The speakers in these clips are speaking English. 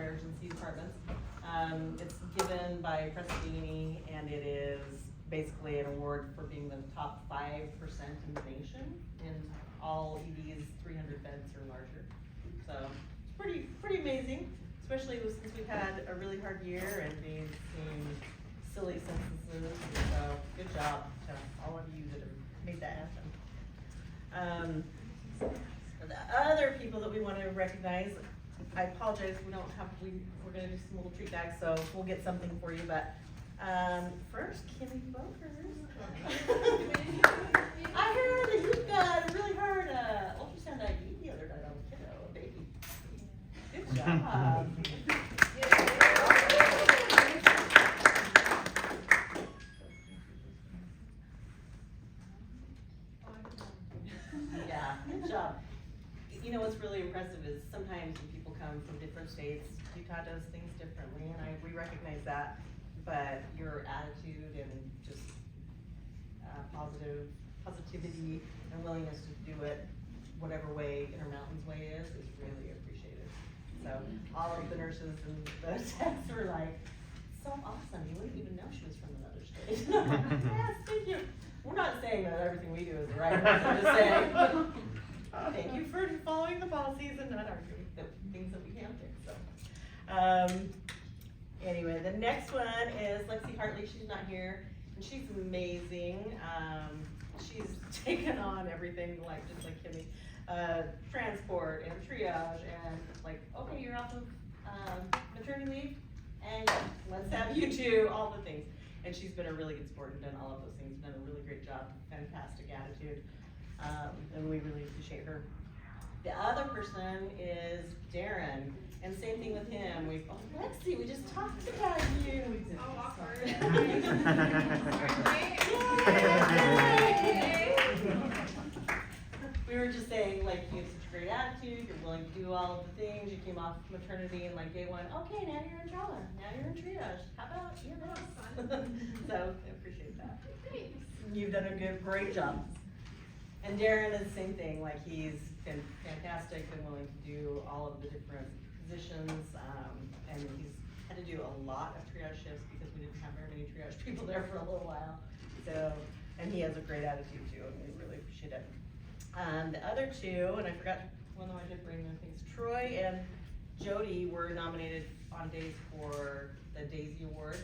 emergency departments. It's given by Prestadini, and it is basically an award for being the top 5% in the nation in all EDs 300 beds or larger. So it's pretty amazing, especially since we've had a really hard year and being seeing silly censuses. So good job to all of you that have made that happen. For the other people that we want to recognize, I apologize, we're gonna do some little treat bags, so we'll get something for you, but first, Kimmy Bokers. I heard that you got a really hard ultrasound ID the other night on a kiddo, a baby. Good job. Yeah, good job. You know what's really impressive is sometimes when people come from different states, Utah does things differently, and we recognize that. But your attitude and just positivity and willingness to do it whatever way Intermountain's way is really appreciated. So all of the nurses and the techs were like, so awesome, you wouldn't even know she was from another state. Yes, thank you. We're not saying that everything we do is right, we're just saying, thank you for following the policies and not arguing the things that we can't fix. So, anyway, the next one is Lexi Hartley. She's not here, and she's amazing. She's taken on everything, just like Kimmy, transport and triage, and like, okay, you're off of maternity leave, and let's have you do all the things. And she's been a really good sport and done all of those things. Done a really great job, fantastic attitude, and we really appreciate her. The other person is Darren, and same thing with him. Lexi, we just talked about you. Oh, awkward. We were just saying, like, you have such a great attitude, you're willing to do all of the things, you came off maternity and like day one, okay, now you're in trauma, now you're in triage, how about EMS? So, I appreciate that. Thanks. You've done a great job. And Darren is the same thing, like he's been fantastic and willing to do all of the different positions, and he's had to do a lot of triage shifts because we didn't have very many triage people there for a little while. So, and he has a great attitude too, and we really appreciate it. The other two, and I forgot, well, no, I did bring them things. Troy and Jody were nominated on days for the Daisy Award.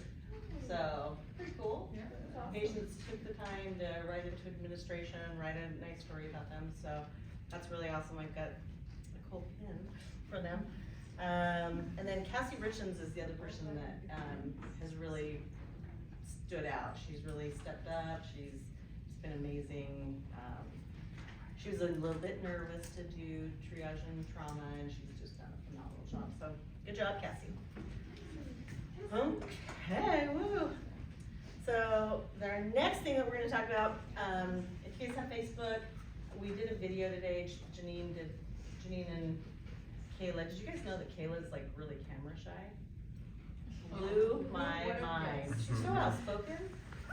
So, pretty cool. Yeah, that's awesome. Patients took the time to write into administration, write a nice story about them, so that's really awesome. I've got a cool pin for them. And then Cassie Richens is the other person that has really stood out. She's really stepped up. She's been amazing. She was a little bit nervous to do triage and trauma, and she's just done a phenomenal job. So good job, Cassie. Okay, woo. So our next thing that we're going to talk about, if you guys have Facebook, we did a video today. Janine and Kayla. Did you guys know that Kayla is like really camera shy? Blew my mind. She's so outspoken.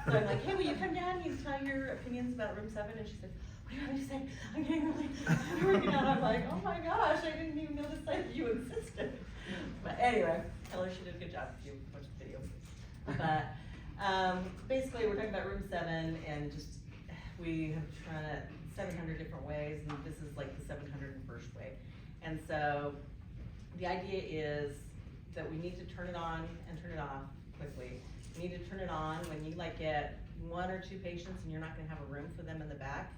So I'm like, hey, will you come down and tell your opinions about room 7? And she said, what do you want me to say? I'm getting really working out. I'm like, oh my gosh, I didn't even notice that you insisted. But anyway, tell her she did a good job if you watch the video. But basically, we're talking about room 7, and just we have tried it 700 different ways, and this is like the 701st way. And so the idea is that we need to turn it on and turn it off quickly. You need to turn it on when you like get 1 or 2 patients and you're not going to have a room for them in the back.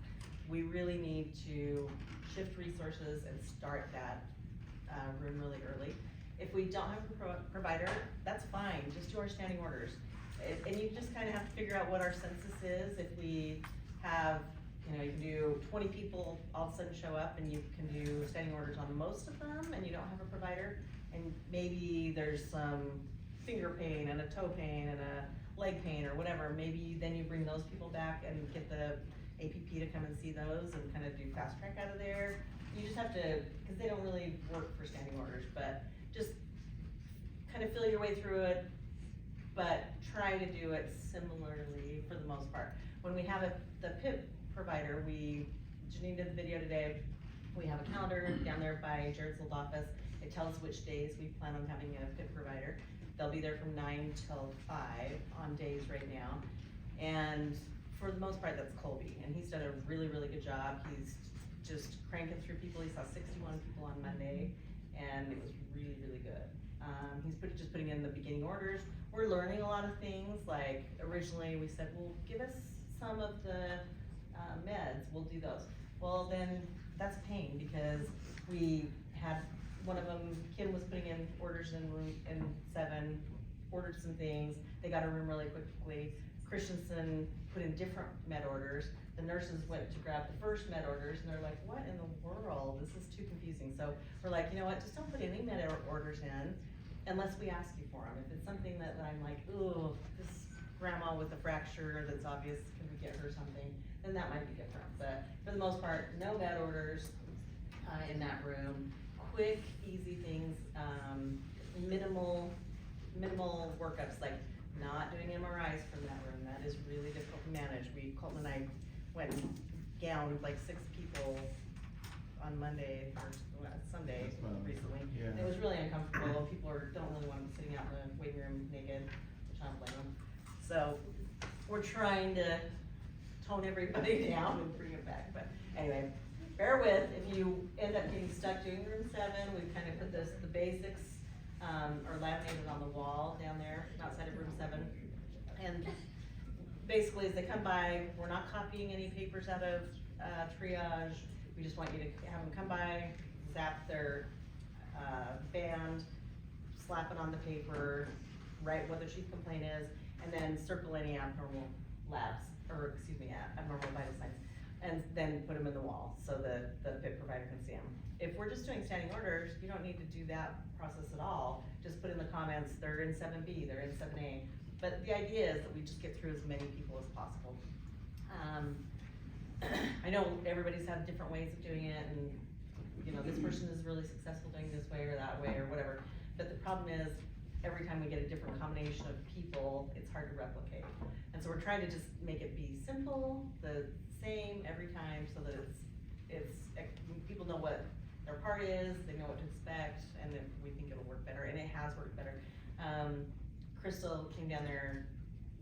We really need to shift resources and start that room really early. If we don't have a provider, that's fine. Just do our standing orders. And you just kind of have to figure out what our census is. If we have, you can do 20 people all of a sudden show up, and you can do standing orders on most of them, and you don't have a provider, and maybe there's some finger pain and a toe pain and a leg pain or whatever. Maybe then you bring those people back and get the APP to come and see those and kind of do fast track out of there. You just have to, because they don't really work for standing orders, but just kind of feel your way through it, but try to do it similarly for the most part. When we have the PIP provider, Janine did the video today, we have a calendar down there by Jared's little office, It tells which days we plan on having a PIP provider. They'll be there from 9 till 5 on days right now. And for the most part, that's Colby, and he's done a really, really good job. He's just cranking through people. He saw 61 people on Monday, and it was really, really good. He's just putting in the beginning orders. We're learning a lot of things, like originally we said, well, give us some of the meds, we'll do those. Well, then that's a pain, because we had one of them, Kim was putting in orders in 7, ordered some things, they got a room really quickly. Christensen put in different med orders. The nurses went to grab the first med orders, and they're like, what in the world? This is too confusing. So we're like, you know what, just don't put any med orders in unless we ask you for them. If it's something that I'm like, ooh, this grandma with a fracture that's obvious, can we get her something? Then that might be different. But for the most part, no med orders in that room. Quick, easy things, minimal workups, like not doing MRIs from that room. That is really difficult to manage. Colton and I went and gowned like 6 people on Monday or Sunday recently. Yeah. It was really uncomfortable. People don't really want to be sitting out in the waiting room naked, which I don't blame them. So we're trying to tone everybody down and bring it back. But anyway, bear with. If you end up getting stuck doing room 7, we've kind of put the basics are laminated on the wall down there outside of room 7. And basically, as they come by, we're not copying any papers out of triage. We just want you to have them come by, zap their band, slap it on the paper, write what their chief complaint is, and then circle any abnormal labs, or excuse me, abnormal vital signs, and then put them in the wall so that the PIP provider can see them. If we're just doing standing orders, you don't need to do that process at all. Just put in the comments, they're in 7B, they're in 7A. But the idea is that we just get through as many people as possible. I know everybody's had different ways of doing it, and you know, this person is really successful doing this way or that way or whatever. But the problem is, every time we get a different combination of people, it's hard to replicate. And so we're trying to just make it be simple, the same every time, so that people know what their part is, they know what to expect, and then we think it'll work better, and it has worked better. Crystal came down there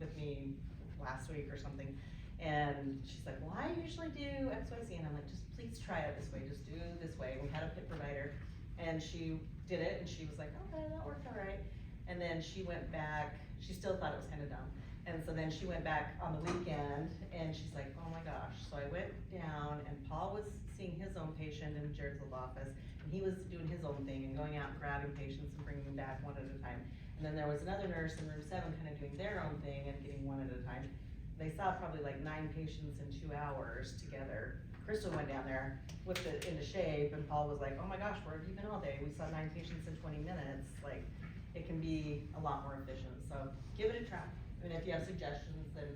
with me last week or something, and she's like, well, I usually do X, Y, Z, and I'm like, just please try it this way, just do it this way. And we had a PIP provider, and she did it, and she was like, okay, that worked all right. And then she went back, she still thought it was kind of dumb. And so then she went back on the weekend, and she's like, oh my gosh. So I went down, and Paul was seeing his own patient in Jared's little office, and he was doing his own thing and going out and grabbing patients and bringing them back one at a time. And then there was another nurse in room 7 kind of doing their own thing and getting one at a time. They saw probably like 9 patients in 2 hours together. Crystal went down there, whipped it into shape, and Paul was like, oh my gosh, where have you been all day? We saw 9 patients in 20 minutes. Like, it can be a lot more efficient. So give it a try. And if you have suggestions, then,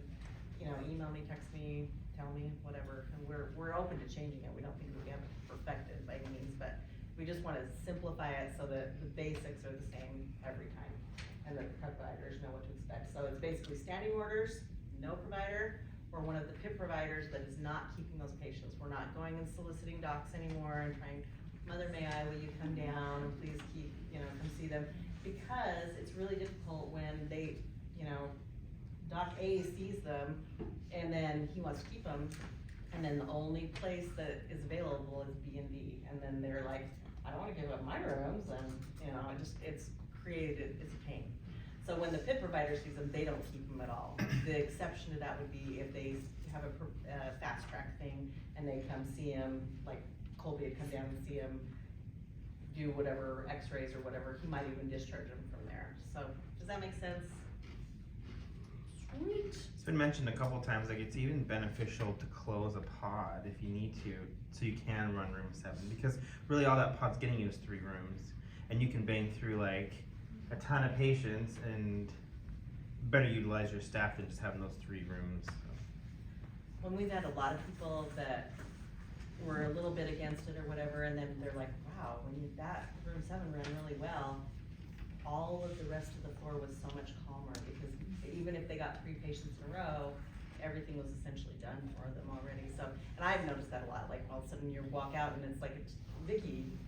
you know, email me, text me, tell me, whatever. And we're open to changing it. We don't think we have it perfected by any means, but we just want to simplify it so that the basics are the same every time, and that the providers know what to expect. So it's basically standing orders, no provider, or one of the PIP providers that is not keeping those patients. We're not going and soliciting docs anymore and trying, Mother, may I, will you come down and please keep, you know, come see them? Because it's really difficult when they, you know, Doc A sees them, and then he wants to keep them, and then the only place that is available is B and D, and then they're like, I don't want to give up my rooms, and you know, it's a pain. So when the PIP provider sees them, they don't keep them at all. The exception to that would be if they have a fast track thing, and they come see him, like Colby had come down and see him, do whatever x-rays or whatever, he might even discharge them from there. So does that make sense? Sweet. It's been mentioned a couple times, like it's even beneficial to close a pod if you need to, so you can run room 7, because really all that pod's getting you is 3 rooms, and you can bang through like a ton of patients and better utilize your staff than just having those 3 rooms. When we've had a lot of people that were a little bit against it or whatever, and then they're like, wow, when that room 7 ran really well, all of the rest of the floor was so much calmer, because even if they got 3 patients in a row, everything was essentially done for them already, so, and I've noticed that a lot, like, all of a sudden you walk out and it's like, Vicky,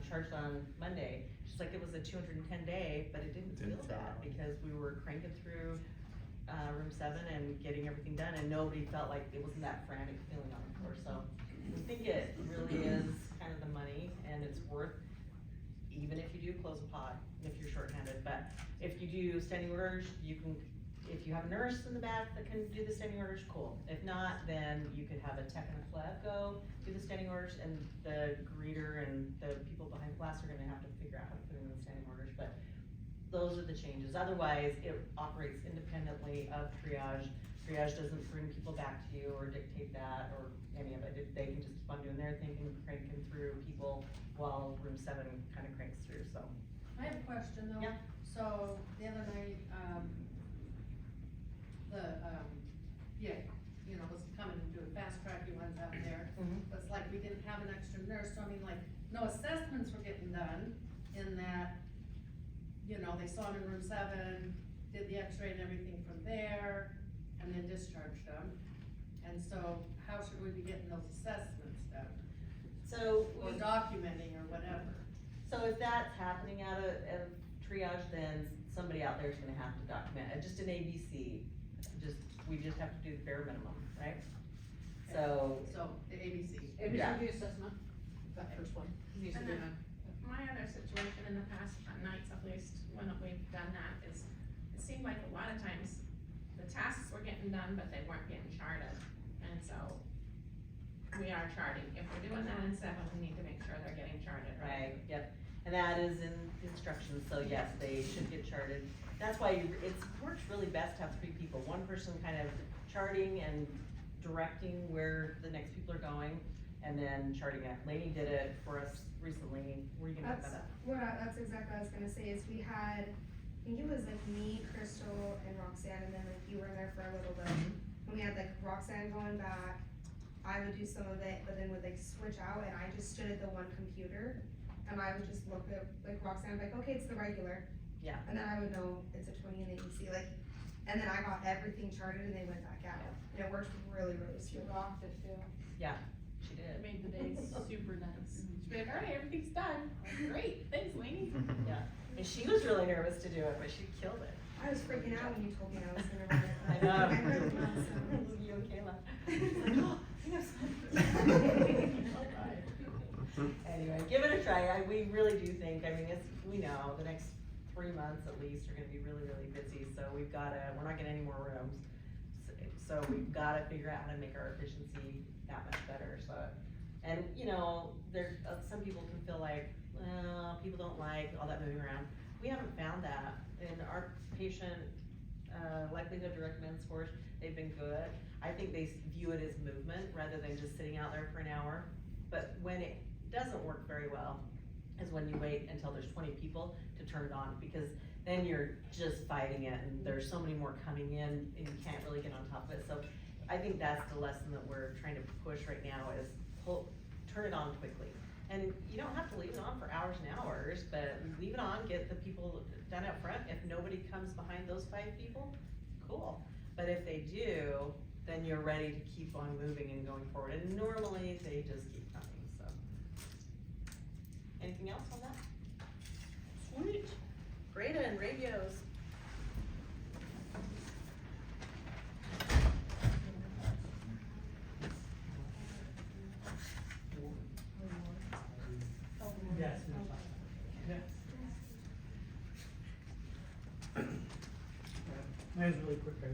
charged on Monday, she's like, it was a 210 day, but it didn't feel feel that, that way. because we were cranking through, room 7 and getting everything done, and nobody felt like it wasn't that frantic feeling on the floor, so I think it really is kind of the money, and it's worth, even if you do close a pod, if you're shorthanded, but if you do standing orders, you can, if you have a nurse in the back that can do the standing orders, cool. If not, then you could have a tech and a pleb go do the standing orders, and the greeter and the people behind glass are gonna have to figure out how to put in the standing orders, but those are the changes. Otherwise, it operates independently of triage. Triage doesn't bring people back to you or dictate that or any of it. They can just keep on doing their thing and cranking through people while room 7 kind of cranks through, so. I have a question though. Yeah. So the other night, was coming to do a fast track, you went out there. But it's like we didn't have an extra nurse, so I mean, like, no assessments were getting done in that, they saw him in room 7, did the x-ray and everything from there, and then discharged them. And so how should we be getting those assessments done? So Or we, documenting or whatever? so if that's happening out of triage, then somebody out there is gonna have to document, just an ABC. We just have to do the bare minimum, right? So, So, the ABC. Yeah. ABCD assessment, that first one, needs to And be then- done. My other situation in the past, on nights at least, when we've done that, is it seemed like a lot of times the tasks were getting done, but they weren't getting charted. And so we are charting. If we're doing that in 7, we need to make sure they're getting charted, right? right, yep, and that is in instructions, so yes, they should get charted. That's why it works really best to have 3 people, one person kind of charting and directing where the next people are going, and then charting it. Lainey did it for us recently, were you gonna talk about that? That's exactly what I was gonna say, is we had, I think it was like me, Crystal, and Roxanne, and then like you were in there for a little bit. And we had like Roxanne going back, I would do some of it, but then would like switch out, and I just stood at the one computer, and I would just look at, like Roxanne, like, okay, it's the regular. Yeah. And then I would know it's a 20 and ABC, like, and then I got everything charted and they went back out. And it worked really, really smooth. Rocked it too. Yeah, she It did. made the day super nice. She'd be like, all right, everything's done. Great, thanks, Lainey. Yeah, and she was really nervous to do it, but she killed it. I was freaking out when you told me I was gonna run it. I know. I really was, so. You and Kayla. Like, oh, I know something. Anyway, give it a try. We really do think, I mean, we know the next 3 months at least are gonna be really, really busy, so we're not getting any more rooms. So we've gotta figure out how to make our efficiency that much better, so. And, there, some people can feel like, well, people don't like all that moving around. We haven't found that in our patient, likelihood to recommend scores, they've been good. I think they view it as movement rather than just sitting out there for an hour. But when it doesn't work very well, is when you wait until there's 20 people to turn it on, because then you're just fighting it, and there's so many more coming in, and you can't really get on top of it. So I think that's the lesson that we're trying to push right now is turn it on quickly. And you don't have to leave it on for hours and hours, but leave it on, get the people done up front. If nobody comes behind those 5 people, cool. But if they do, then you're ready to keep on moving and going forward. And normally they just keep coming, so. Anything else on that? Sweet. Greta and radios. Yes. Mine's really quick, guys.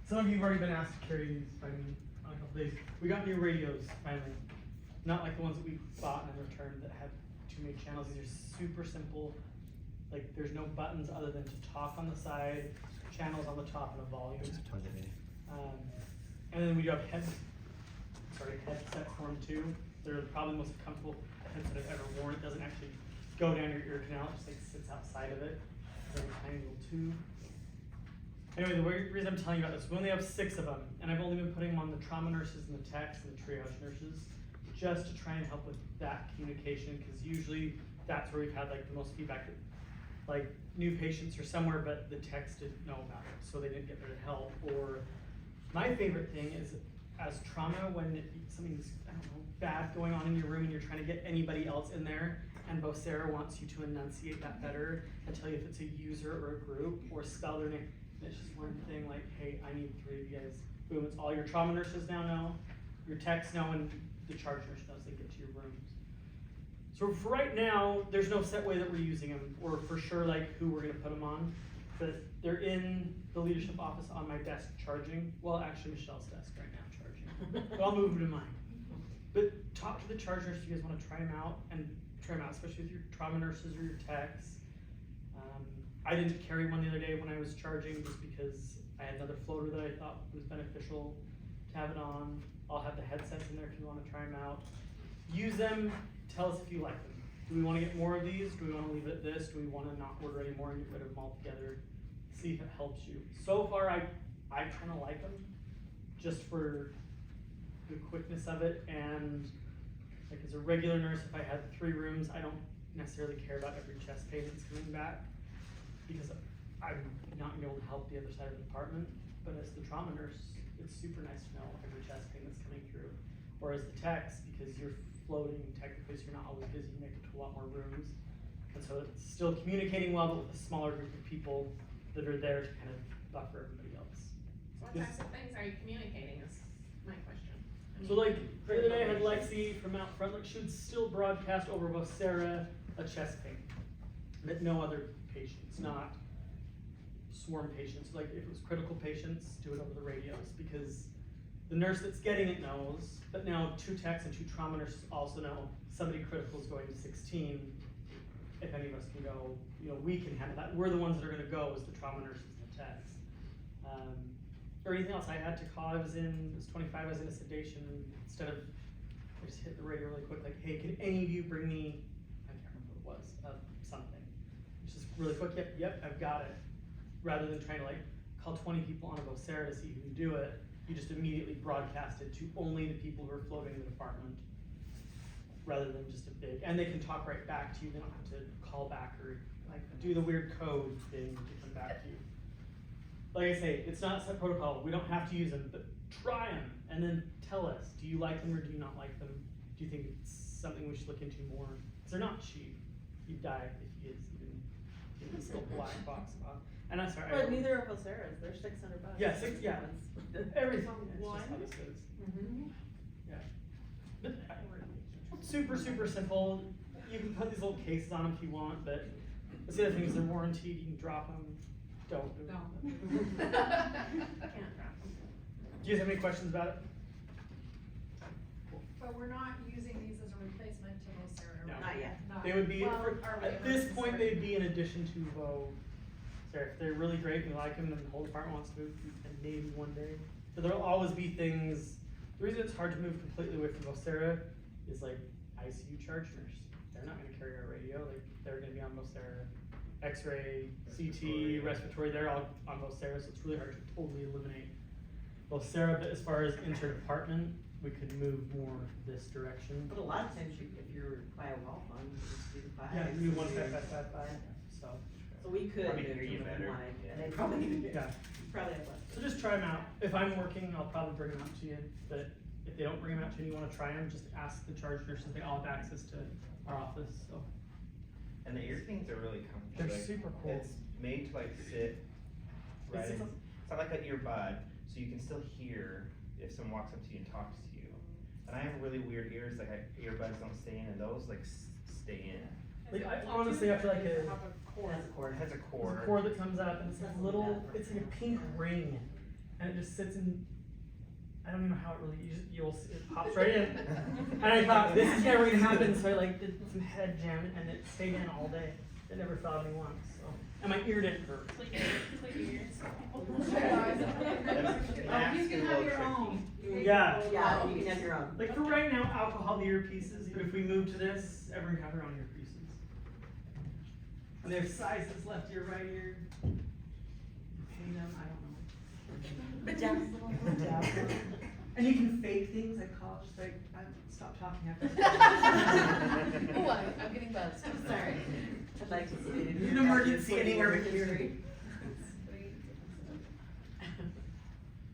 Some of you have already been asked to carry these by me on a couple days. We got new radios finally. Not like the ones that we bought and returned that had too many channels. These are super simple. Like, there's no buttons other than to talk on the side, channels on the top, and a volume. And then we do have headsets for them too. They're probably the most comfortable headset I've ever worn. It doesn't actually go down your ear canal, it just like sits outside of it. It's like a tiny little tube. Anyway, the reason I'm telling you about this, we only have 6 of them, and I've only been putting them on the trauma nurses and the techs and the triage nurses, just to try and help with that communication, because usually that's where we've had like the most feedback. Like, new patients are somewhere, but the techs didn't know about it, so they didn't get there to help, or My favorite thing is as trauma when something's, I don't know, bad going on in your room and you're trying to get anybody else in there, and Vocera wants you to enunciate that better and tell you if it's a user or a group or spell their name. And it's just one thing like, hey, I need 3 of you guys. Boom, it's all your trauma nurses now know, your techs know, and the charge nurse knows they get to your rooms. So for right now, there's no set way that we're using them, or for sure like who we're gonna put them on. But they're in the leadership office on my desk charging. Well, actually Michelle's desk right now charging. But I'll move them to mine. But talk to the charge nurse if you guys wanna try them out, and try them out, especially with your trauma nurses or your techs. I didn't carry one the other day when I was charging just because I had another floater that I thought was beneficial to have it on. I'll have the headsets in there if you wanna try them out. Use them, tell us if you like them. Do we wanna get more of these? Do we wanna leave it at this? Do we wanna not order any more and get rid of them altogether? See if it helps you. So far, I kinda like them, just for the quickness of it, and like as a regular nurse, if I had 3 rooms, I don't necessarily care about every chest pain that's coming back, because I'm not gonna be able to help the other side of the department. But as the trauma nurse, it's super nice to know every chest pain that's coming through. Or as the techs, because you're floating technically, so you're not always busy, you make it to a lot more rooms. And so it's still communicating well, but with a smaller group of people that are there to kind of buffer everybody else. What types of things are you communicating is my question. I So mean, like, the other day I had Lexi from out front, like she would still broadcast over Vocera a chest pain, but no other patients, not swarm patients. Like if it was critical patients, do it over the radios, because the nurse that's getting it knows, but now 2 techs and 2 trauma nurses also know somebody critical is going to 16. If any of us can go, you know, we can handle that. We're the ones that are gonna go as the trauma nurses and the techs. Or anything else I had to call, it was 25, I was in a sedation, instead of, I just hit the radio really quick, like, hey, can any of you bring me, I can't remember what it was, something. It's just really quick, yep, I've got it. Rather than trying to like, call 20 people on a Vocera to see who can do it, you just immediately broadcast it to only the people who are floating in the department, rather than just a big, and they can talk right back to you, they don't have to call back or like do the weird code thing to come back to you. Like I say, it's not a set protocol, we don't have to use them, but try them, and then tell us, do you like them or do you not like them? Do you think it's something we should look into more? Because they're not cheap, you'd die if you get this little black box on. And I'm sorry. But neither are Vocera's, they're $600. Yeah, everything, it's One? just how this goes. Mm-hmm. Yeah. But, super, super simple. You can put these little cases on them if you want, but that's the other thing is they're warranted, you can drop them. Don't do it. Can't drop them. Do you guys have any questions about it? But we're not using these as a replacement to Vocera, No. right? Not yet. Not- They would be, well, for- are we at ever this point, considering- they'd be in addition to Sorry, if they're really great and we like them and the whole department wants to move, and maybe one day. But there'll always be things, the reason it's hard to move completely away from Vocera is like ICU charge nurse. They're not gonna carry our radio, like they're gonna be on Vocera. X-ray, CT, respiratory, they're all on Vocera, so it's really hard to totally eliminate Vocera, but as far as inter-department, we could move more this direction. But a lot of times, if you're by a wall phone, you just do the 5. Yeah, you do 15555, so. So we could Probably move hear you them if we better. wanted, Yeah. and they probably could, Yeah. probably have less. So just try them out. If I'm working, I'll probably bring them out to you, but if they don't bring them out to you and you wanna try them, just ask the charge nurses, they all have access to our office, so. And the ear things are really comfortable. They're like, super cool. It's made to like sit right It's- in, it's not like an earbud, so you can still hear if someone walks up to you and talks to you. And I have really weird ears, like earbuds don't stay in, and those like stay in. Like, I honestly have to like Have a It cord. has a cord. It has a There's cord. a cord that comes up and it's this little, it's like a pink ring, and it just sits in, I don't even know how it really, it pops right in. And I thought, this is never gonna happen, so I like did some head jamming, and it stayed in all day. It never fell out of me once, so. And my ear didn't hurt. Clean your ears. Oh, you can have your own. Yeah. Yeah, you can have your own. Like for right now, alcohol the earpieces, but if we move to this, everyone can have their own earpieces. And they have sizes, left ear, right ear. You pay them, I don't know. But down a little. And you can fake things like college, just like, stop talking after. Oh, I'm getting buzzed, I'm sorry. I'd like to see it. An emergency anywhere we can hear.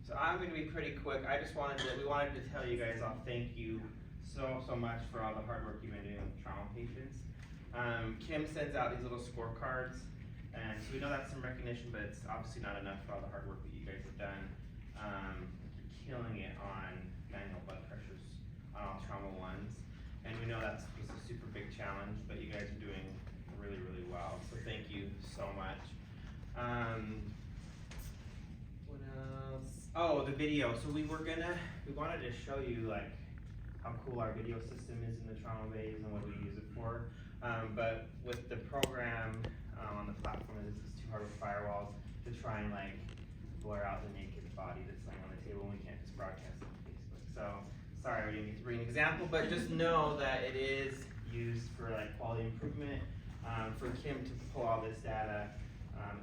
So I I'm gonna be pretty quick. We wanted to tell you guys all thank you so much for all the hard work you've been doing with trauma patients. Kim sends out these little scorecards, and so we know that's some recognition, but it's obviously not enough for all the hard work that you guys have done. Killing it on manual blood pressures on all trauma ones, and we know was a super big challenge, but you guys are doing really, really well. So thank you so much. What else? Oh, the video. So we wanted to show you like how cool our video system is in the trauma bays and what we use it for. But with the program on the platform, it's just too hard with firewalls to try and like blur out the naked body that's laying on the table, and we can't just broadcast it on Facebook. So sorry we didn't get to bring an example, but just know that it is used for like quality improvement, for Kim to pull all this data,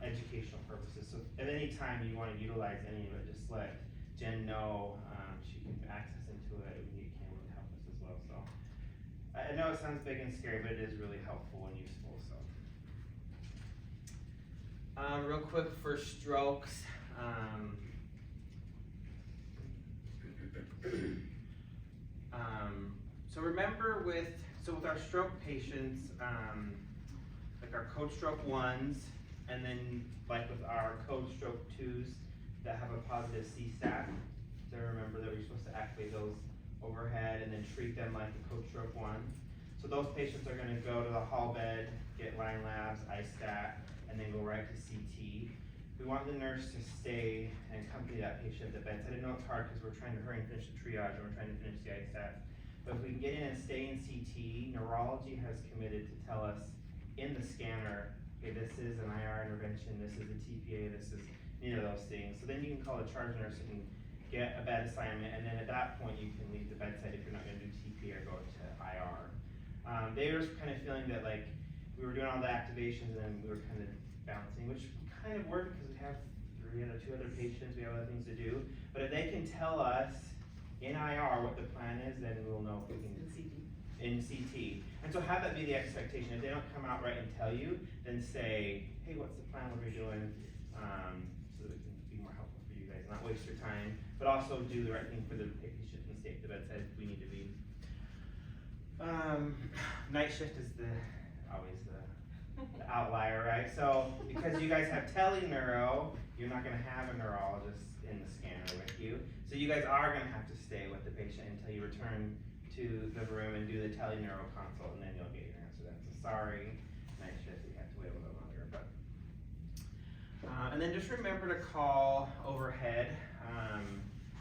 educational purposes. So at any time you want to utilize any of it, just let Jen know. She can access into it. We need Kim to help us as well. So I know it sounds big and scary, but it is really helpful and useful. So real quick for strokes. So remember with our stroke patients, like our code stroke 1s, and then like with our code stroke 2s that have a positive CSAT, so remember that we're supposed to activate those overhead and then treat them like a code stroke 1. So those patients are gonna go to the hall bed, get line labs, ISTAT, and then go right to CT. We want the nurse to stay and accompany that patient at the bedside. I know it's hard because we're trying to hurry and finish the triage and we're trying to finish the ISTAT. But if we can get in and stay in CT, neurology has committed to tell us in the scanner, okay, this is an IR intervention, this is a TPA, this is any of those things. So then you can call the charge nurse and get a bed assignment, and then at that point you can leave the bedside if you're not gonna do TPA or go to IR. They were kind of feeling that like we were doing all the activations and then we were kind of bouncing, which kind of worked because we have 2 other patients, we have other things to do. But if they can tell us in IR what the plan is, then we'll know if we can. In CT. And so have that be the expectation. If they don't come out right and tell you, then say, hey, what's the plan, what are we doing? So that we can be more helpful for you guys, not waste your time, but also do the right thing for the patient and stay at the bedside if we need to be. Night shift is always the outlier, right? So because you guys have teleneuro, you're not gonna have a neurologist in the scanner with you. So you guys are gonna have to stay with the patient until you return to the room and do the teleneuro consult, and then you'll get your answer then. So sorry, night shift, you have to wait a little longer. But and then just remember to call overhead.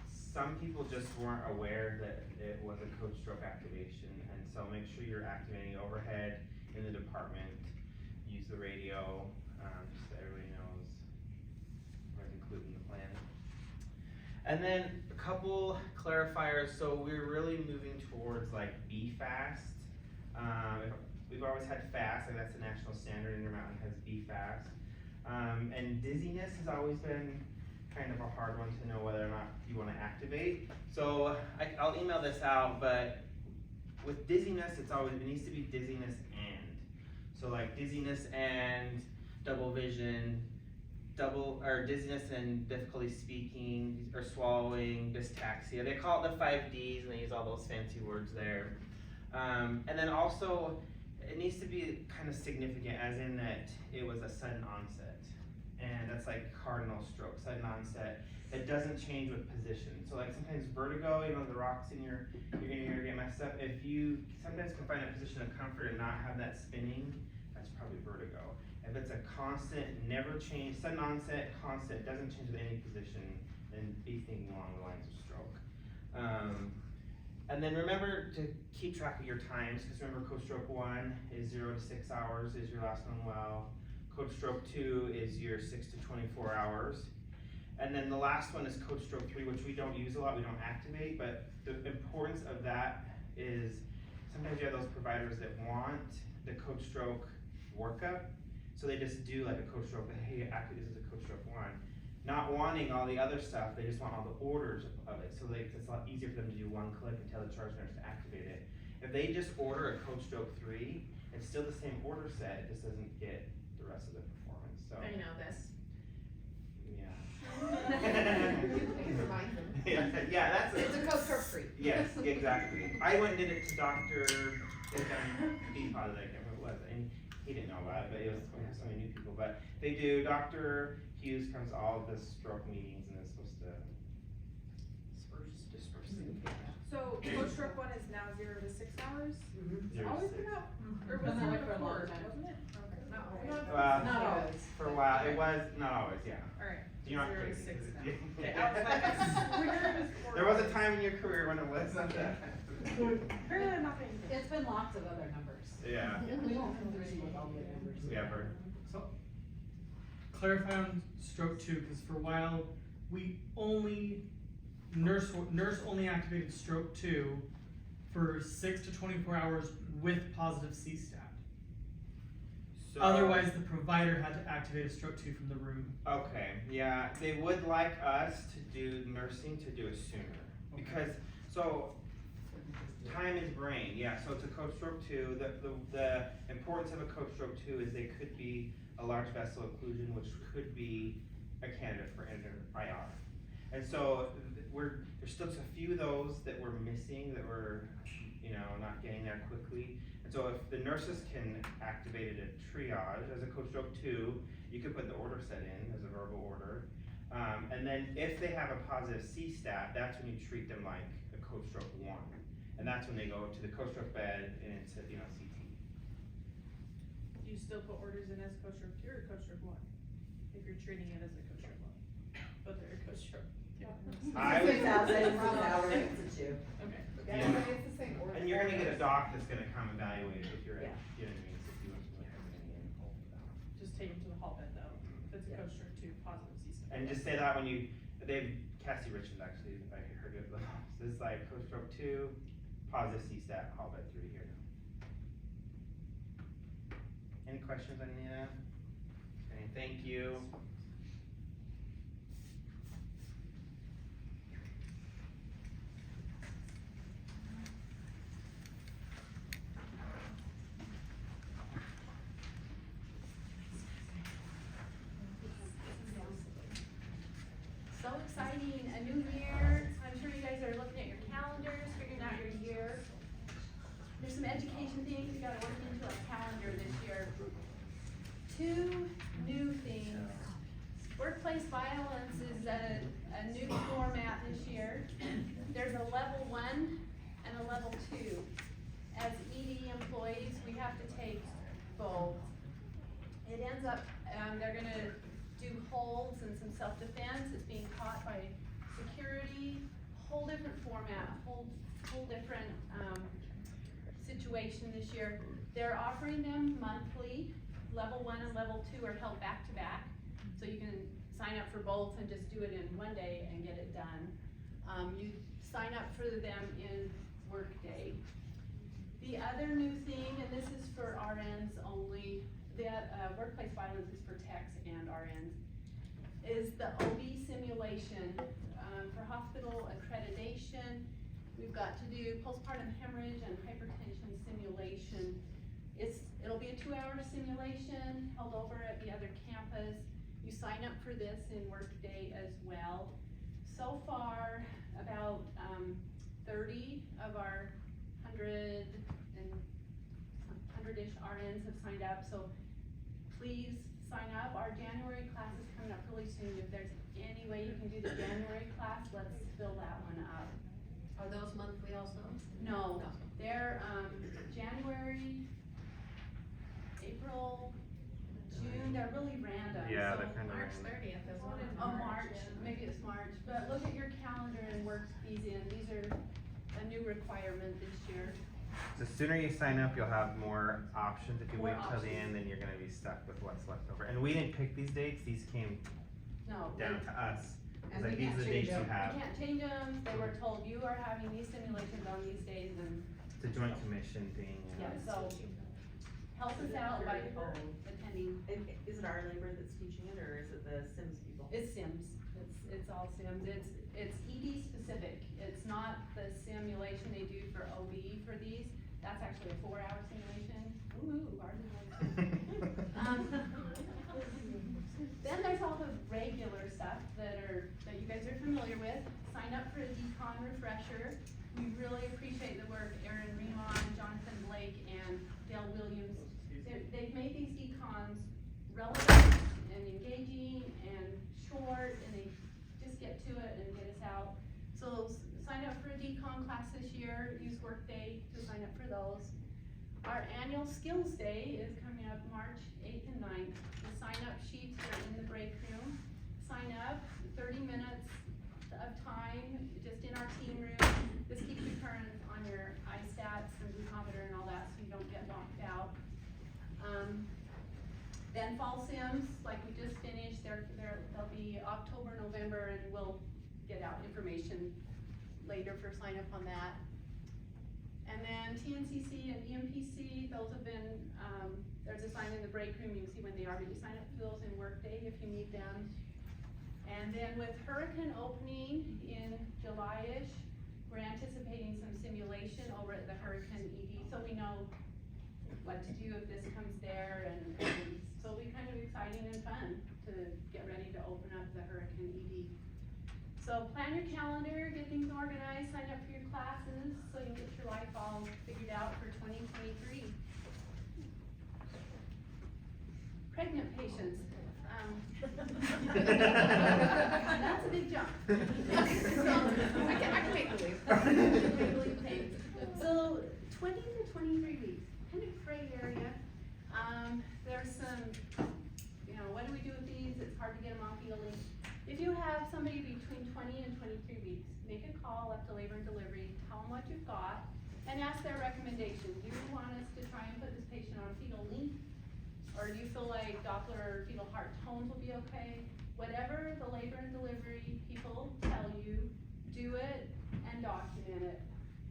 Some people just weren't aware that it was a code stroke activation, and so make sure you're activating overhead in the department. Use the radio, just so everybody knows what's included in the plan. And then a couple clarifiers. So we're really moving towards like BFAST. We've always had FAST, like that's the national standard. Intermountain has BFAST. And dizziness has always been kind of a hard one to know whether or not you want to activate. So I'll email this out, but with dizziness, it needs to be dizziness and. So like dizziness and double vision, dizziness and difficulty speaking or swallowing, dystaxia. They call it the 5 Ds and they use all those fancy words there. And then also, it needs to be kind of significant, as in that it was a sudden onset. And that's like cardinal stroke, sudden onset. It doesn't change with position. So like sometimes vertigo, the rocks in your ear get messed up. If you sometimes can find a position of comfort and not have that spinning, that's probably vertigo. If it's a constant, never change, sudden onset, constant, doesn't change with any position, then be thinking along the lines of stroke. And then remember to keep track of your times, because remember code stroke 1 is 0 to 6 hours is your last one well. Code stroke 2 is your 6 to 24 hours. And then the last one is code stroke 3, which we don't use a lot, we don't activate, but the importance of that is sometimes you have those providers that want the code stroke workup, so they just do like a code stroke, but hey, actually this is a code stroke 1. Not wanting all the other stuff, they just want all the orders of it, so it's a lot easier for them to do one click and tell the charge nurse to activate it. If they just order a code stroke 3, it's still the same order set, it just doesn't get the rest of the performance, so. I know this. Yeah. You can remind them. exactly. I went and did it to Dr. Deepod, I can't remember who it was, and he didn't know about it, but it was, we have so many new people, but they do, Dr. Hughes comes to all of the stroke meetings and is supposed to disperse things. So Coach Stroke one is now 0 to 6 hours? Mhm. It's always been up, or was Been that it way for a long before, time. wasn't it? Okay, not always. Well, Not always. for a while, it was, not always, yeah. Alright. You're not 0 to crazy. 6 now. Okay, I was like, I swear it was 4 There was a hours. time in your career when it was not that. Apparently I'm not paying attention. It's been lots of other numbers. Yeah, We don't feel busy with all the numbers. we have heard. So, clarify on stroke two, cause for a while, we only, nurse only activated stroke two for 6 to 24 hours with positive CSTAT. So- Otherwise, the provider had to activate a stroke two from the room. Okay, yeah, they would like us to do nursing to do it sooner, because, so, time is brain, yeah, so to coach stroke two, the importance of a coach stroke two is they could be a large vessel occlusion, which could be a candidate for IR. And so, there's still a few of those that we're missing, that we're, not getting there quickly. And so if the nurses can activate it at triage as a coach stroke two, you could put the order set in as a verbal order. And then if they have a positive CSTAT, that's when you treat them like a coach stroke one. And that's when they go to the coach stroke bed and it's, CT. Do you still put orders in as Coach Stroke 2 or Coach Stroke 1? If you're treating it as a Coach Stroke 1, but they're a Coach Stroke 2. I would- 6,000, 6,000, it's a 2. Okay. Yeah. It's the same order. And you're gonna get a doc that's gonna come evaluate it if you're, Yeah. you know what I mean, so if you want to look at it. Just take them to the hall bed though, if it's a Yeah. Coach Stroke 2 positive CSTAT. And just say that when Cassie Richards actually, I heard it the most, it's like coach stroke two, positive CSTAT, hall bed 3 here. Any questions on any of that? Okay, thank you. So exciting, a new year. I'm sure you guys are looking at your calendars, figuring out your year. There's some education things we gotta work into our calendar this year. 2 new things. Workplace violence is a new format this year. There's a level 1 and a level 2. As ED employees, we have to take both. It ends up, they're gonna do holds and some self-defense. It's being taught by security, whole different format, whole different, situation this year. They're offering them monthly. Level 1 and level 2 are held back to back. So you can sign up for both and just do it in one day and get it done. You sign up for them in Workday. The other new thing, and this is for RNs only, that workplace violence is for techs and RNs, is the OB simulation. For hospital accreditation, we've got to do postpartum hemorrhage and hypertension simulation. It'll be a 2-hour simulation held over at the other campus. You sign up for this in Workday as well. So far, about 30 of our 100-ish RNs have signed up, so please sign up. Our January class is coming up really soon. If there's any way you can do the January class, let's fill that one up. Are those monthly also? No, they're, January, April, June, they're really random. Yeah, so- they're kind of. March 30th is one. Oh, March, maybe it's March, but look at your calendar and work these in. These are a new requirement this year. The sooner you sign up, you'll have more options. If you More wait till the options. end, then you're gonna be stuck with what's left over. And we didn't pick these dates, these came No, down to us. It's And like, we these are the can't dates change you them. have. we can't change them. They were told you are having these simulations on these days and, It's a joint commission thing. yeah, so help us out by attending. Is it our labor that's teaching it, or is it the Sims people? It's Sims, it's all Sims, it's ED specific, it's not the simulation they do for OB for these, that's actually a 4-hour simulation, ooh, ours is like 2. Then there's all the regular stuff that you guys are familiar with, sign up for a decon refresher, We really appreciate the work Aaron Remon, Jonathan Blake, and Dale Williams. They've made these decons relevant and engaging and short, and they just get to it and get us out. So sign up for a decon class this year, use Workday to sign up for those. Our annual skills day is coming up March 8th and 9th. The sign up sheets are in the break room. Sign up, 30 minutes of time, just in our team room. This keeps you current on your iStats and glucometer and all that, so you don't get locked out. Then fall sims, like we just finished, they'll be October, November, and we'll get out information later for sign up on that. And then TNCC and EMPC, those have been, there's a sign in the break room, you can see when they are, but you sign up for those in Workday if you need them. And then with Hurricane opening in July-ish, we're anticipating some simulation over at the Hurricane ED, so we know what to do if this comes there, and so it'll be kind of exciting and fun to get ready to open up the Hurricane ED. So plan your calendar, get things organized, sign up for your classes, so you can get your life all figured out for 2023. Pregnant patients. That's a big jump. I can make the leap. So 20 to 23 weeks, kind of gray area. There's some, what do we do with these? It's hard to get them off healing. If you have somebody between 20 and 23 weeks, make a call up to Labor and Delivery, tell them what you've got, and ask their recommendation. Do you want us to try and put this patient on fetal link? Or do you feel like Doppler or fetal heart tones will be okay? Whatever the Labor and Delivery people tell you, do it and document it.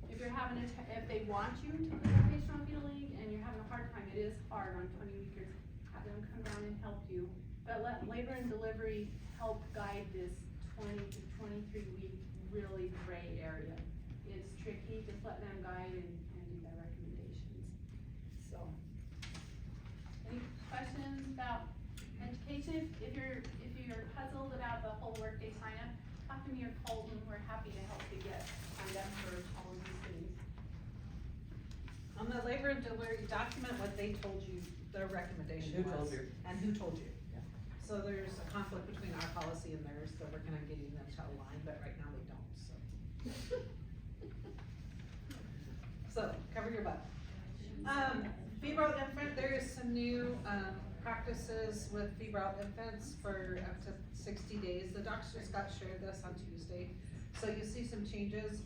If you're having if they want you to put a patient on fetal link and you're having a hard time, it is hard on 20 weekers, have them come down and help you. But let Labor and Delivery help guide this 20 to 23 week really gray area. It's tricky, just let them guide and do their recommendations. So, any questions about education? If you're puzzled about the whole Workday sign up, talk to me or Colton. We're happy to help you get signed up for all of these things. On the Labor and Delivery, document what they told you, their recommendation And who was. told you. And who told you. So there's a conflict between our policy and theirs, so we're gonna getting them to align, but right now they don't, so. So, cover your butt. Febrile infant, there is some new, practices with febrile infants for up to 60 days. The docs just got shared this on Tuesday, so you see some changes.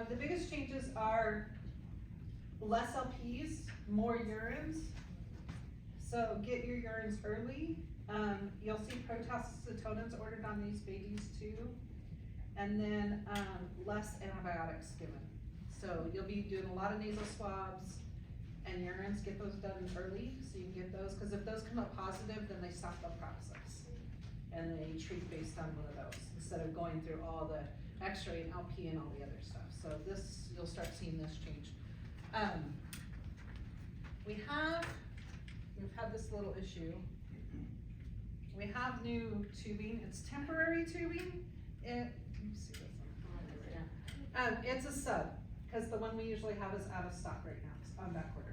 The biggest changes are less LPs, more urines. So get your urines early. You'll see procalcitonins ordered on these babies too. And then, less antibiotics given. So you'll be doing a lot of nasal swabs and urines, get those done early, so you can get those, cause if those come up positive, then they stop the process. And they treat based on one of those, instead of going through all the X-ray and LP and all the other stuff. So this, you'll start seeing this change. We've had this little issue. We have new tubing, it's temporary tubing. Let me see this one. It's a sub, cause the one we usually have is out of stock right now, it's on back order.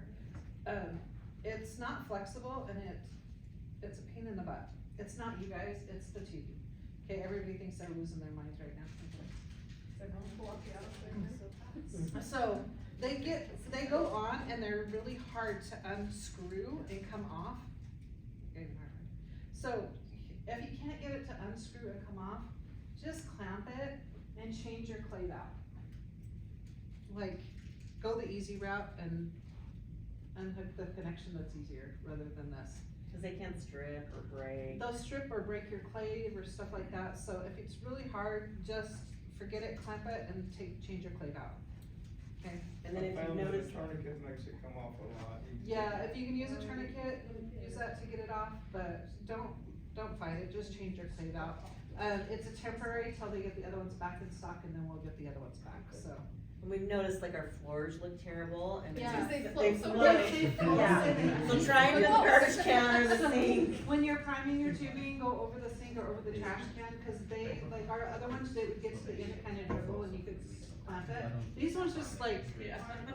It's not flexible and it's a pain in the butt. It's not you guys, it's the tubing. Okay, everybody thinks they're losing their minds right now. So they go on and they're really hard to unscrew and come off. So if you can't get it to unscrew and come off, just clamp it and change your clay valve. Like, go the easy route and unhook the connection that's easier rather than this. Cause they can't strip or break. They'll strip or break your clave or stuff like that, so if it's really hard, just forget it, clamp it, and change your clay valve. Okay? And then if you notice. Tourniquet makes it come off a lot easier. Yeah, if you can use a tourniquet, use that to get it off, but don't fight it, just change your clay valve. It's a temporary till they get the other ones back in stock, and then we'll get the other ones back, so. And we've noticed like our floors look terrible and Yeah. They they've float so really- much. Yeah, so try and do the garbage can or the sink. When you're priming your tubing, go over the sink or over the trash can, cause they, like our other ones, they would get to the end and kinda dribble and you could plant it. These ones just like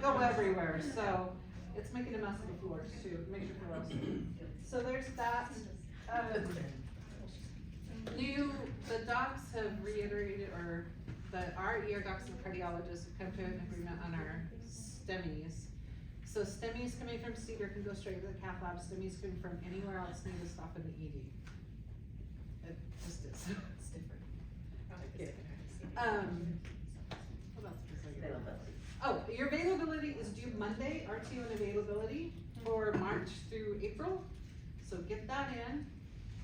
go everywhere, so it's making a mess of the floors too, it makes it gross. So there's that. The docs have reiterated, or our ER docs and cardiologists have come to an agreement on our STEMIs. So STEMIs coming from Cedar can go straight to the cath lab, STEMIs coming from anywhere else need to stop in the ED. It just is. It's different. What else was I gonna Oh, your availability is due Monday, RTO and availability for March through April, so get that in.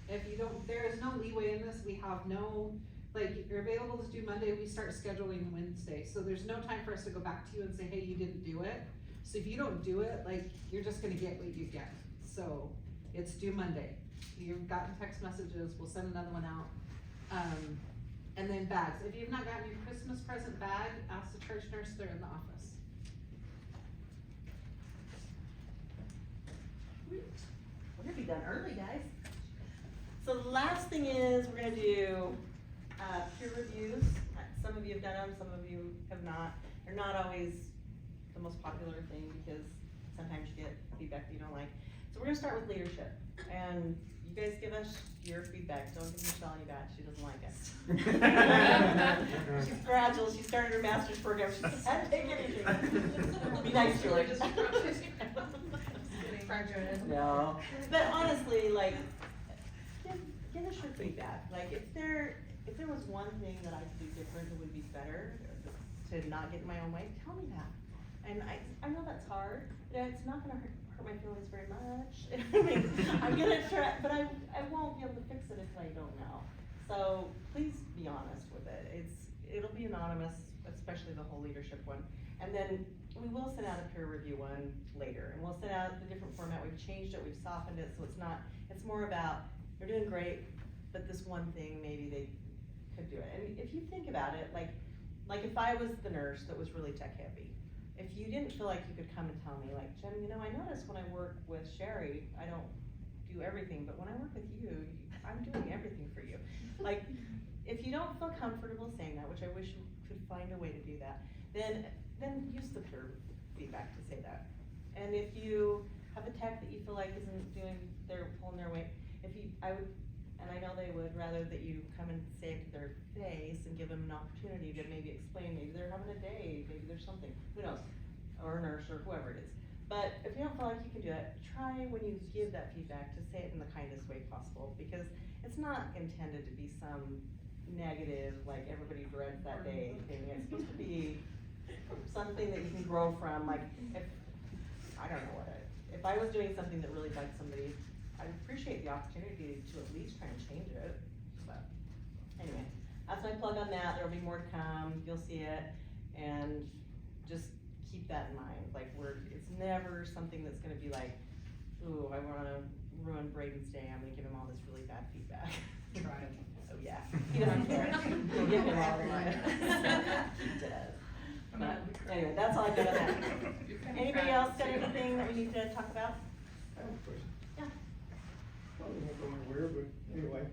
If you don't, there is no leeway in this, we have no, like, your available is due Monday, we start scheduling Wednesday, so there's no time for us to go back to you and say, hey, you didn't do it. So if you don't do it, like, you're just gonna get what you get, so it's due Monday. You've gotten text messages, we'll send another one out. And then bags, if you've not gotten your Christmas present bag, ask the church nurse, they're in the office. We're gonna be done early, guys. So the last thing is, we're gonna do, peer reviews. Some of you have done them, some of you have not. They're not always the most popular thing, because sometimes you get feedback that you don't like. So we're gonna start with leadership, and you guys give us your feedback. Don't give Michelle any bad, she doesn't like it. She's fragile, she started her master's program, she can't take anything. Be nice to her. No, but honestly, like, give us your feedback. Like, if there was one thing that I could do different that would be better to not get in my own way, tell me that. And I know that's hard, but it's not gonna hurt my feelings very much. I mean, I'm gonna try, but I won't be able to fix it if I don't know. So please be honest with it. It'll be anonymous, especially the whole leadership one. And then we will send out a peer review one later, and we'll send out the different format. We've changed it, we've softened it, so it's more about, you're doing great, but this one thing, maybe they could do it. And if you think about it, like if I was the nurse that was really tech heavy, if you didn't feel like you could come and tell me, like, Jen, I notice when I work with Sherry, I don't do everything, but when I work with you, I'm doing everything for you. Like, if you don't feel comfortable saying that, which I wish you could find a way to do that, then use the peer feedback to say that. And if you have a tech that you feel like they're pulling their weight, and I know they would, rather that you come and say it to their face and give them an opportunity to maybe explain, maybe they're having a day, maybe there's something, who knows, or a nurse or whoever it is. But if you don't feel like you can do it, try when you give that feedback to say it in the kindest way possible, because it's not intended to be some negative, like everybody dreads that day thing. It's supposed to be something that you can grow from. Like, if I was doing something that really bugged somebody, I'd appreciate the opportunity to at least try and change it. But anyway, that's my plug on that. There'll be more to come. You'll see it, and just keep that in mind. Like, it's never something that's going to be like, ooh, I want to ruin Braden's day. I'm going to give him all this really bad feedback. Try it. Oh yeah, he doesn't care. We'll give him all the money. He does. But anyway, that's all I got on that. Anybody else got anything that we need to talk about? I have a question. Yeah. Probably won't go anywhere, but anyway,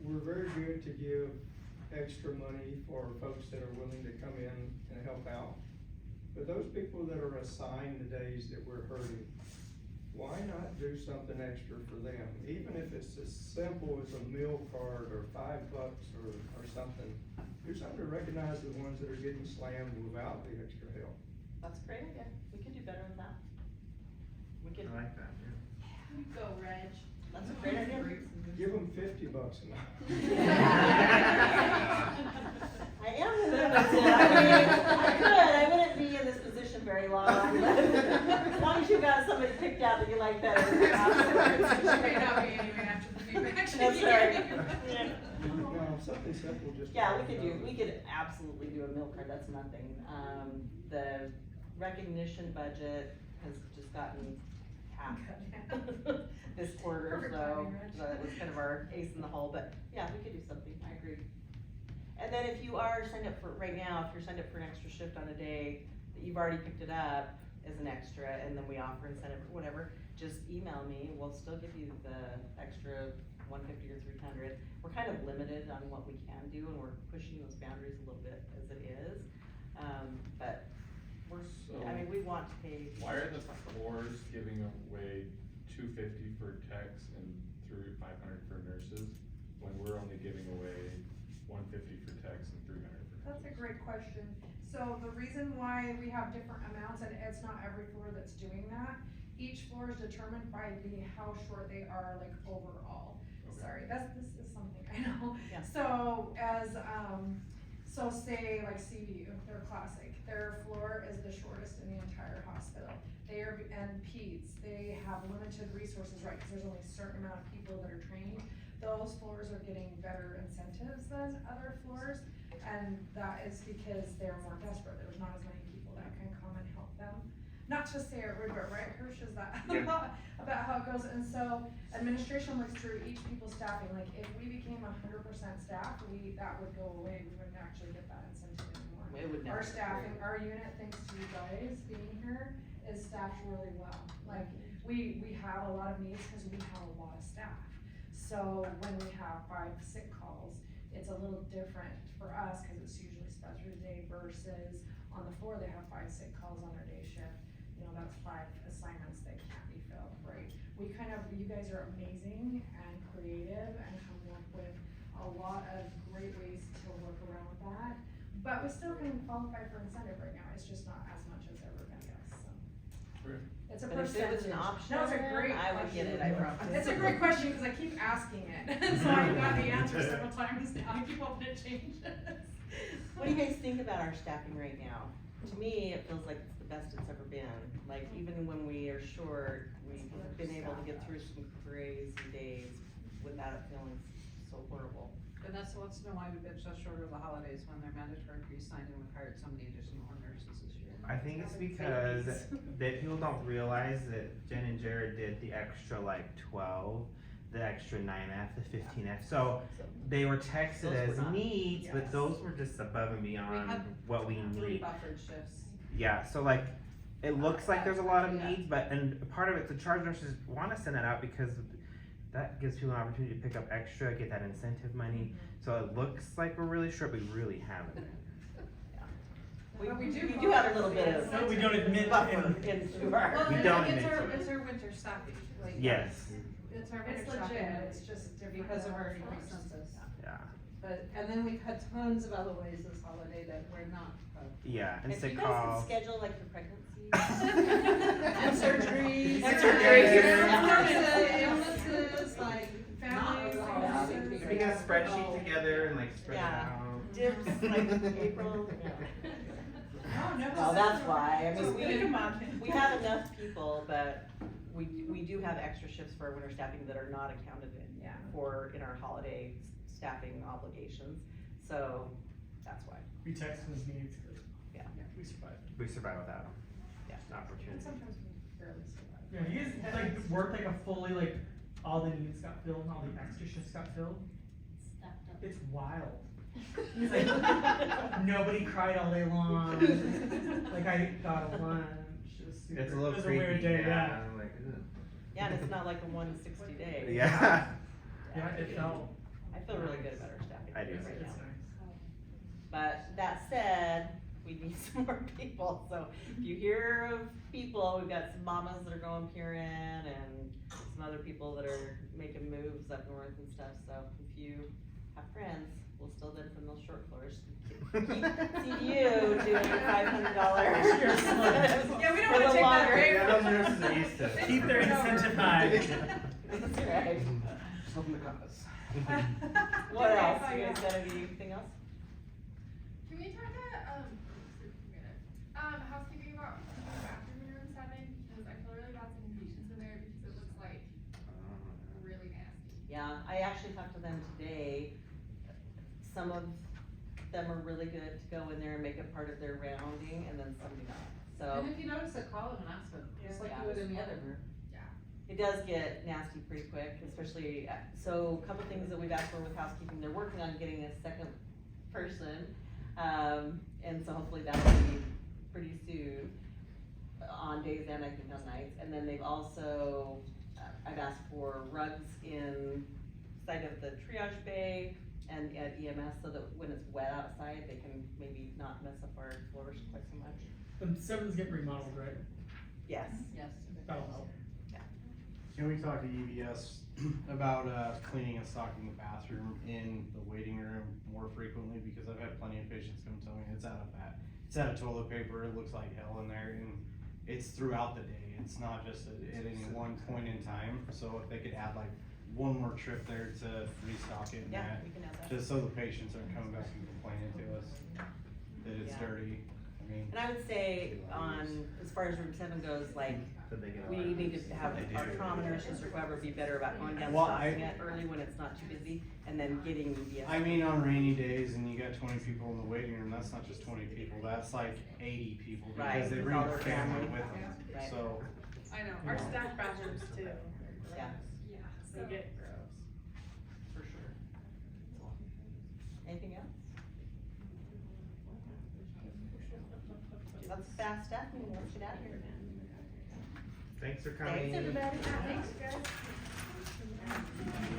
we're very good to give extra money for folks that are willing to come in and help out. But those people that are assigned the days that we're hurting, why not do something extra for them? Even if it's as simple as a meal card or $5 or something. Do something to recognize the ones that are getting slammed without the extra help. That's a great idea. We could do better than that. We could. I like that, yeah. You go, Reg. That's a great idea. Give them $50 a month. I am limited. I wouldn't be in this position very long. As long as you got somebody picked out that you like better. She may not be anyway after the feedback. That's right. Yeah. No, something simple, just. Yeah, we could absolutely do a meal card, that's nothing. The recognition budget has just gotten half this quarter, so that was kind of our ace in the hole, but yeah, we could do something, I agree. And then if you are signed up for, right now, if you're signed up for an extra shift on a day that you've already picked it up as an extra, and then we offer incentive or whatever, just email me, we'll still give you the extra $1 150 or 300. We're kind of limited on what we can do, and we're pushing those boundaries a little bit as it is. But we're, I mean, we want to pay. Why are the floors giving away $250 for techs and $500 for nurses, when we're only giving away $150 for techs and $300 for nurses? That's a great question. So the reason why we have different amounts, and it's not every floor that's doing that, each floor is determined by how short they are, like, overall. Okay. Sorry, this is something I know. Yeah. So so say like CVU, they're classic, their floor is the shortest in the entire hospital. And peds, they have limited resources, right, cause there's only a certain amount of people that are trained. Those floors are getting better incentives than other floors, and that is because they're more desperate, there's not as many people that can come and help them. Not to say it rude, but right, Hirsch, is that about how it goes, and so administration looks through each people's staffing, like if we became 100% staff, that would go away, we wouldn't actually get that incentive anymore. It would never Our get staffing, through. our unit, thanks to you guys being here, is staffed really well. Like, we have a lot of needs because we have a lot of staff. So when we have 5 sick calls, it's a little different for us because it's usually specialty day versus on the floor, they have 5 sick calls on their day shift. You know, that's 5 assignments that can't be filled, right? You guys are amazing and creative and coming up with a lot of great ways to work around with that. But we still can qualify for incentive right now, it's just not as much as everybody else, so. Right. It's a But if percentage. it was an option, No, it's a great I would get it, I question. promise. It's a great question, cause I keep asking it, so I got the answer several times now, I keep hoping it changes. What do you guys think about our staffing right now? To me, it feels like it's the best it's ever been. Like, even when we are short, we've been able to get through some crazy days without it feeling so horrible. Vanessa wants to know why we've been so short over the holidays when they're mandatory pre-signed and we've hired so many additional nurses this year. I think it's because that people don't realize that Jen and Jared did the extra like 12, the extra 9F, the 15F. So they were texted Those as were not- needs, but yes. those were just above and beyond what we 3 need. buffered shifts. Yeah, so like, it looks like there's a lot of Yeah. needs, and part of it, the charge nurses wanna send that out because that gives people an opportunity to pick up extra, get that incentive money. So it looks like we're really short, but we really haven't. We But we do do have a little bit of. But we don't admit buffer in- into our. Well, We and don't it's admit our, to it. it's our winter staffing, like. Yes, It's our It's winter staffing. legit, it's just different. Because of than our our increased floors. census. yeah, But, and then we've had tons of other ways this holiday that we're not. yeah, and If sick you guys calls. can schedule like your pregnancy. And surgeries. And surgeries. Illnesses, like family. Not- illnesses. We get a spreadsheet together and like spread it Yeah. out. Dips, like April, Oh, no. Well, that's why, I mean, Just come on. we have enough people, but we do have extra shifts for our winter staffing that are not accounted in. Yeah. In our holiday staffing obligations, so that's why. We text his needs, cause Yeah. we survive. We survive without them. Yeah. It's an opportunity. And sometimes we barely survive. Yeah, he has like worked like a fully like all the needs got filled and all the extra shifts got filled. It's wild. He's like, nobody cried all day long. Like I got a lunch. It was super, It's a little it was creepy, a weird day, yeah, like, ugh. Yeah, and it's not like a 160 day. Yeah. Yeah, it felt. I feel really good about our staffing I do. right It's now. nice. But that said, we need some more people, so if you hear of people, we've got some mamas that are going PRN and some other people that are making moves up north and stuff, so if you have friends, we'll steal them from those short floors. Keep CVU doing your $500. Yeah, we don't wanna take that away Yeah, those nurses are used to it. Keep their incentive high. That's right. Open the cause. What else? You guys got anything else? Can we talk to, housekeeping about the bathroom in room 7? Because I feel really bad sending patients in there because it looks like really nasty. Yeah, I actually talked to them today. Some of them are really good to go in there and make it part of their rounding, and then some do not, so. And if you notice it, call them and ask them, just like you would in the other room. It does get nasty pretty quick, especially, so a couple things that we've asked for with housekeeping, they're working on getting a second person. And so hopefully that'll be pretty soon, on days and I think on nights. And then they've also, I've asked for rugs in outside of the triage bay and at EMS, so that when it's wet outside, they can maybe not mess up our floors quite so much. Seven's getting remodeled, right? Yes. Yes. That'll help. Can we talk to EVS about, cleaning and stocking the bathroom in the waiting room more frequently? Because I've had plenty of patients come tell me it's out of that. It's out of toilet paper, it looks like hell in there, and it's throughout the day. It's not just at any one point in time. So if they could add like one more trip there to restock it and Yeah, that, we can add that. just so the patients aren't coming back and complaining to us that it's Yeah. dirty. I mean, And I would say on, as far as room 7 goes, like, Did they get a we lot of need those? to have They our do. trauma nurses or whoever be better about going down Well, stocking I- it early when it's not too busy, and then getting EVS. I mean, on rainy days and you got 20 people in the waiting room, that's not just 20 people, that's like 80 people Right, because they with bring all their their family family. with them. Right. So, I know, our staff bathrooms too. Yeah. Yeah, They so. get gross. For sure. Anything else? That's fast stuff, and let's get out of here. Thanks for coming. Thanks, everybody. Thanks, guys.